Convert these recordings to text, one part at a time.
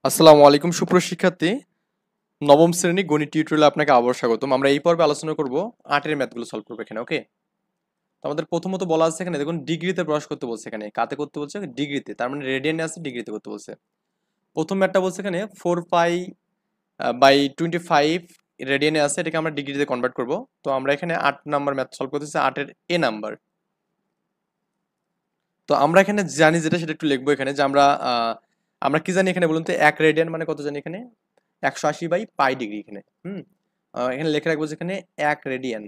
আসসালামু আলাইকুম সুপ্রিয় শিক্ষার্থী। নবম শ্রেণী গণিত টিউটোরিয়ালে আপনাকে আবার স্বাগতম। আমরা এই পর্বে আলোচনা করব 8 এর ম্যাথগুলো সলভ করবো এখানে, ওকে? তো আমাদের প্রথমত বলা আছে এখানে, দেখুন ডিগ্রিতে প্রকাশ করতে বলছে, এখানে কাতে করতে বলছে, ডিগ্রিতে, তার মানে রেডিয়ানে আছে, ডিগ্রিতে করতে বলছে। প্রথম ম্যাথটা বলছে এখানে 4 পাই/25 রেডিয়ানে আছে, এটাকে আমরা ডিগ্রিতে কনভার্ট করব। তো আমরা এখানে 8 নাম্বার ম্যাথ সলভ করতেছি, 8 এর এ নাম্বার। তো আমরা এখানে জানি যেটা, সেটা একটু লিখবো এখানে, যে আমরা কি জানি এখানে বলুন তো, 1 রেডিয়ান মানে কত জানি এখানে? 180/পাই ডিগ্রি এখানে। এখানে লিখে রাখবো যে এখানে 1 রেডিয়ান,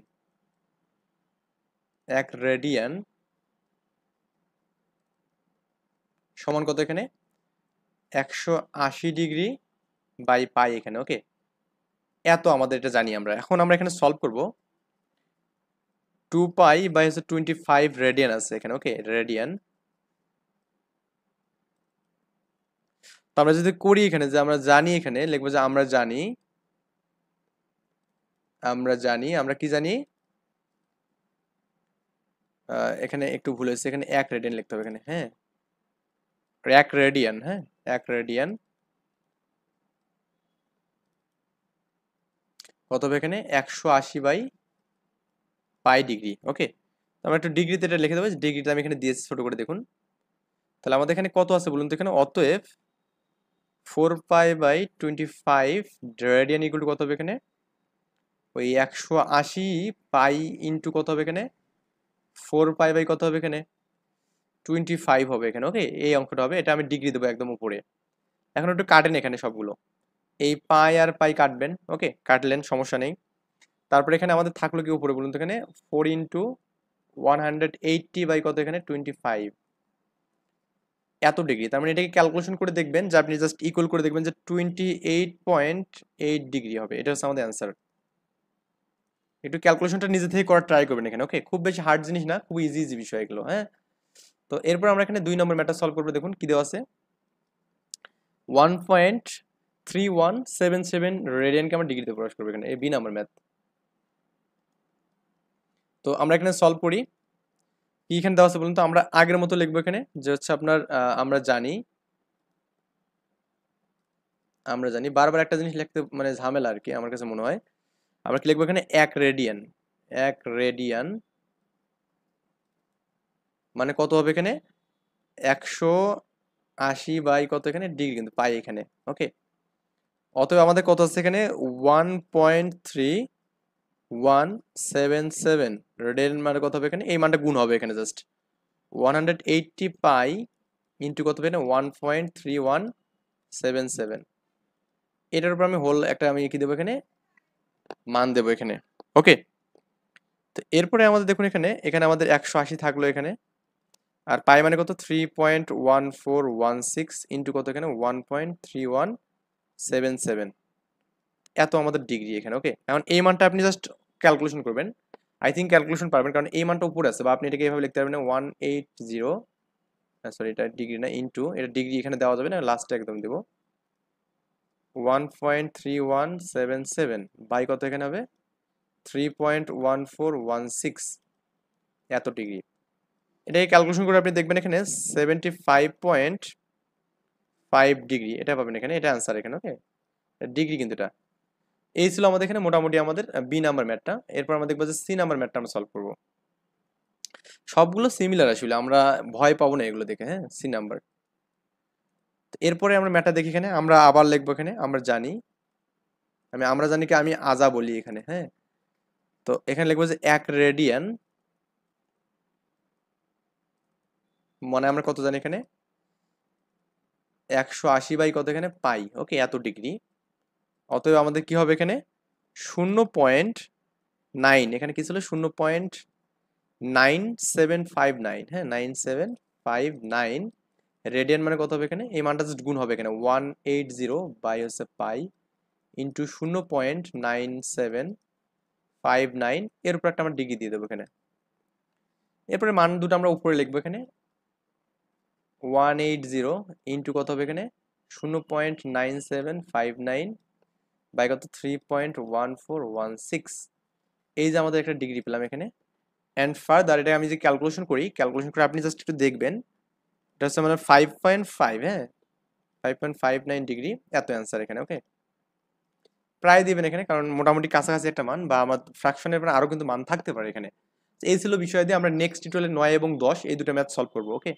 1 রেডিয়ান সমান কত এখানে? 180 ডিগ্রি/পাই এখানে, ওকে? এত আমাদের এটা জানি আমরা। এখন আমরা এখানে সলভ করব। 2 পাই/25 রেডিয়ান আছে এখানে, ওকে? রেডিয়ান। তো আমরা যদি করি এখানে, যে আমরা জানি, এখানে লিখবো যে আমরা কি জানি, এখানে একটু ভুল হয়েছে, এখানে 1 রেডিয়ান লিখতে হবে এখানে, হ্যাঁ? 1 রেডিয়ান, হ্যাঁ, 1 রেডিয়ান কত হবে এখানে? 180/পাই ডিগ্রি, ওকে? আমরা একটু ডিগ্রিতে এটা লিখে দেবো, ডিগ্রিতে আমি এখানে দিয়েছি ছোট করে, দেখুন। তাহলে আমাদের এখানে কত আছে বলুন তো এখানে? অতএব 4 পাই/25 রেডিয়ান ইকুয়াল টু কত হবে এখানে? ওই 180 পাই ইন্টু কত হবে এখানে? 4 পাই কত হবে এখানে? 25 হবে এখানে, ওকে? এই অঙ্কটা হবে, এটা আমি ডিগ্রি দেবো একদম উপরে। এখন একটু কাটেন এখানে সবগুলো, এই পাই আর পাই কাটবেন, ওকে? কাটলেন, সমস্যা নেই। তারপরে এখানে আমাদের থাকলো কি উপরে বলুন তো এখানে? 4 × 180 কত এখানে? 25, এত ডিগ্রি। তার মানে এটাকে ক্যালকুলেশন করে দেখবেন, যে আপনি জাস্ট ইকুয়াল করে দেখবেন, যে 28.8 ডিগ্রি হবে। এটা হচ্ছে আমাদের অ্যান্সার। একটু ক্যালকুলেশনটা নিজে থেকে করার ট্রাই করবেন এখানে, ওকে? খুব বেশি হার্ড জিনিস না, খুব ইজি ইজি বিষয় এগুলো, হ্যাঁ? তো এরপর আমরা এখানে 2 নম্বর ম্যাথটা সলভ করবো। দেখুন কি দেওয়া আছে, 1.3177 রেডিয়ানকে আমরা ডিগ্রিতে প্রকাশ করবো এখানে, এই বি নাম্বার ম্যাথ। তো আমরা এখানে সলভ করি। কি এখানে দেওয়া আছে বলুন তো? আমরা আগের মতো লিখবো এখানে, যে হচ্ছে আপনার আমরা জানি বারবার একটা জিনিস লিখতে মানে ঝামেলা আর কি, আমার কাছে মনে হয়। আমরা কি লিখবো এখানে? 1 রেডিয়ান, 1 রেডিয়ান মানে কত হবে এখানে? 180 কত এখানে? ডিগ্রি, কিন্তু পাই এখানে, ওকে? অতএব আমাদের কত আছে এখানে? 1.3177 রেডিয়ান মানে কত হবে এখানে? এই মানটা গুণ হবে এখানে, জাস্ট 180 পাই ইন্টু কত হবে এখানে? 1.3177। এটার উপর আমি হোল একটা আমি কি দেবো এখানে? মান দেবো এখানে, ওকে? তো এরপরে আমাদের দেখুন, এখানে এখানে আমাদের 180 থাকলো এখানে, আর পাই মানে কত? 3.1416 ইন্টু কত এখানে? 1.3177, এত আমাদের ডিগ্রি এখানে, ওকে? এখন এই মানটা আপনি জাস্ট ক্যালকুলেশন করবেন। আই থিঙ্ক ক্যালকুলেশন পারবেন, কারণ এই মানটা উপরে আছে, বা আপনি এটাকে এভাবে লিখতে পারবেন 180, সরি এটা ডিগ্রি না, ইন্টু, এটা ডিগ্রি এখানে দেওয়া যাবে না, লাস্টে একদম দেবো। 1.3177 বাই কত এখানে হবে? 3.1416, এত ডিগ্রি। এটাকে ক্যালকুলেশন করে আপনি দেখবেন এখানে 75.5 ডিগ্রি, এটা পাবেন এখানে, এটা অ্যান্সার এখানে, ওকে? ডিগ্রি কিন্তু এটা। এই ছিল আমাদের এখানে মোটামুটি আমাদের বি নাম্বার ম্যাথটা। এরপর আমরা দেখবো যে সি নাম্বার ম্যাথটা আমরা সলভ করবো। সবগুলো সিমিলার আসলে, আমরা ভয় পাবো না এগুলো দেখে, হ্যাঁ? C number. এরপরে আমরা ম্যাথটা দেখি, এখানে আমরা আবার লিখবো এখানে, আমরা জানি কি, আমি আজা বলি এখানে, হ্যাঁ? তো এখানে লিখবো যে 1 রেডিয়ান মানে আমরা কত জানি এখানে? 180 কত এখানে? পাই, ওকে? এত ডিগ্রি। অতএব আমাদের কি হবে এখানে? 0.9, এখানে কি ছিল? 0.9759, হ্যাঁ, 9759 রেডিয়ান মানে কত হবে এখানে? এই মানটা জাস্ট গুণ হবে এখানে, 180 হচ্ছে পাই ইন্টু 0.9759, এর উপর একটা আমরা ডিগ্রি দিয়ে দেবো এখানে। এরপরে মান দুটো আমরা উপরে লিখবো এখানে, 180 ইন্টু কত হবে এখানে? 0.9759 বাই কত? 3.1416, এই যে আমাদের একটা ডিগ্রি পেলাম এখানে। অ্যান্ড ফার্দার এটা আমি যে ক্যালকুলেশন করে আপনি জাস্ট একটু দেখবেন, এটা হচ্ছে মানে 5.5, হ্যাঁ? 5.59 ডিগ্রি, এত অ্যান্সার এখানে। ওকে, প্রায় দিবেন এখানে, কারণ মোটামুটি কাছাকাছি একটা মান, বা আমার ফ্র্যাকশনের আরো কিন্তু মান থাকতে পারে এখানে। এই ছিল বিষয় দিয়ে আমরা নেক্সট টিউটোরিয়ালে 9 এবং 10 এই দুটো ম্যাথ সলভ করবো। ওকে।